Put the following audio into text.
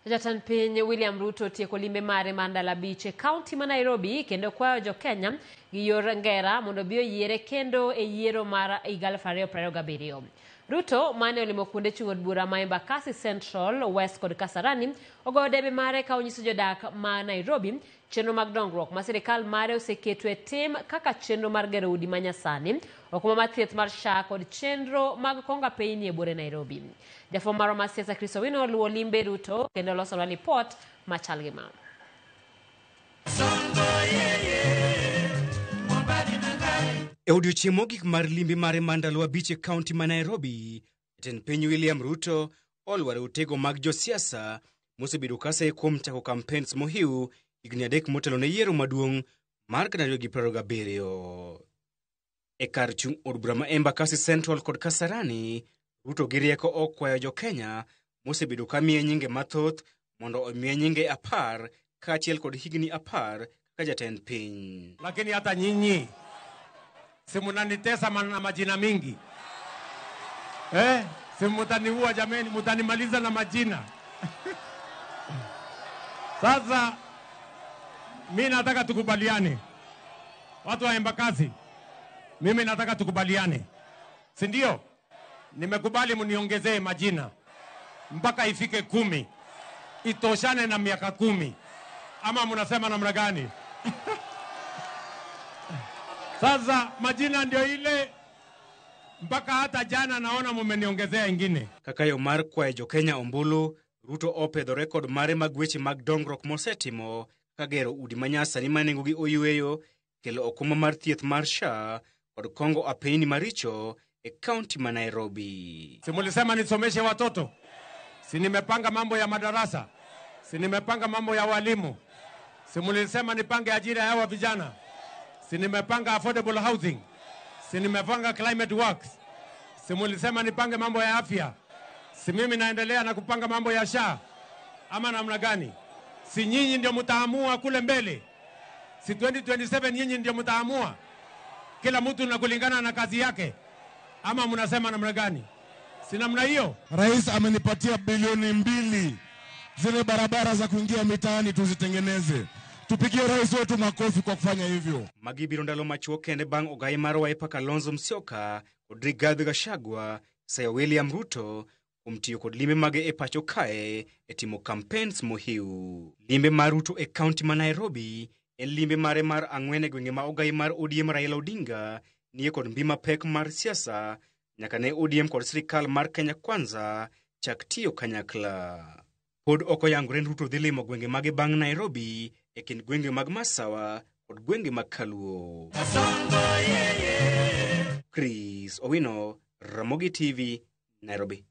Jatan piny William Ruto tieko limbe mare Mandala Beach e kaunti ma Nairobi kendo kwayo jo Kenya gi yor ngera mondo bi oyiere kendo e yiero mar 2027. Ruto mane olimo kuonde chung' od bura ma Embakasi Central, West kod Kasarani ogoyo debe mare ka onyiso jodak ma Nairobi chenro mag dongruok ma sirikal mare oseketo e tim kaka chenro mar gero udi manyasani, okuma mar thieth mar SHA kod chenro mag konga piny e bore Nairobi. Jafwambo marwa mar siasa Chris Owino luwo limbe Ruto kendo loso ripot machal gi ma. E odiochieng' mogik mar limbe mare Mandala Beach e kaunti ma Nairobi, jatend piny William Ruto olwaro utego mag josiasa mosebedo kase kuom chako campaigns mohiu higni 3 motelo ne yiero maduong' mar 2027. E kar chung' od bura ma Embakasi Central kod Kasarani, Ruto gi rieko okwayo jo Kenya mosebedo ka miye nyinge mathoth mondo omiye nyinge 10 kaachiel kod higni 10 kaka jatend piny. Lakini hata nyinyi si mnanitesa na majina mingi. Si mtaniua jameni, mtanimaliza na majina. Sasa mimi nataka tukubaliane. Watu wa Embakasi, mimi nataka tukubaliane. Si ndio? Nimekubali mniongezee majina mpaka ifike 10. Itoshane na miaka 10. Ama mnasema namna gani? Sasa majina ndio ile mpaka hata jana naona mumeniongezea ingine. Kakayo mar kwayo jo Kenya ombulu, Ruto opedho rekod mare mag weche mag dongruok mosetimo kagero udi manyasani ma nengogi oyueyo, kelo okuma mar thieth mar SHA kod kongo apeyni maricho e kaunti ma Nairobi. Si mulisema nisomeshe watoto? Si nimepanga mambo ya madarasa? Si nimepanga mambo ya walimu? Si mulisema nipange ajira ya vijana? Si nimepanga affordable housing? Si nimepanga climate works? Si mulisema nipange mambo ya afya? Si mimi naendelea na kupanga mambo ya SHA? Ama namna gani? Si nyinyi ndio mtaamua kule mbele? Si 2027 nyinyi ndio mtaamua? Kila mtu na kulingana na kazi yake? Ama mnasema namna gani? Si namna hiyo? Rais amenipatia bilioni 2. Zile barabara za kuingia mitaani tuzitengeneze. Tupigie rais wetu makofi kwa kufanya hivyo. Magibiro ndalo machuo kende bang' ogai mar Wiper Kalonzo Musyoka kod Rigathi Gachagua sayo William Ruto kumtiyo kod limbe mage e pacho kae e timo campaigns mohiu. Limbe mar Ruto e kaunti ma Nairobi en limbe mare mar 4 e gwenge ma ogai mar ODM Raila Odinga niye kod mbima pek mar siasa nyaka ne ODM kod sirikal mar Kenya Kwanza chak tiyo kanyakla. Pod okoyangore Ruto dhi limo gwenge mage bang' Nairobi e kind gwenge mag Masawa kod gwenge mag Kaluo. Chris Owino, Ramogi TV, Nairobi.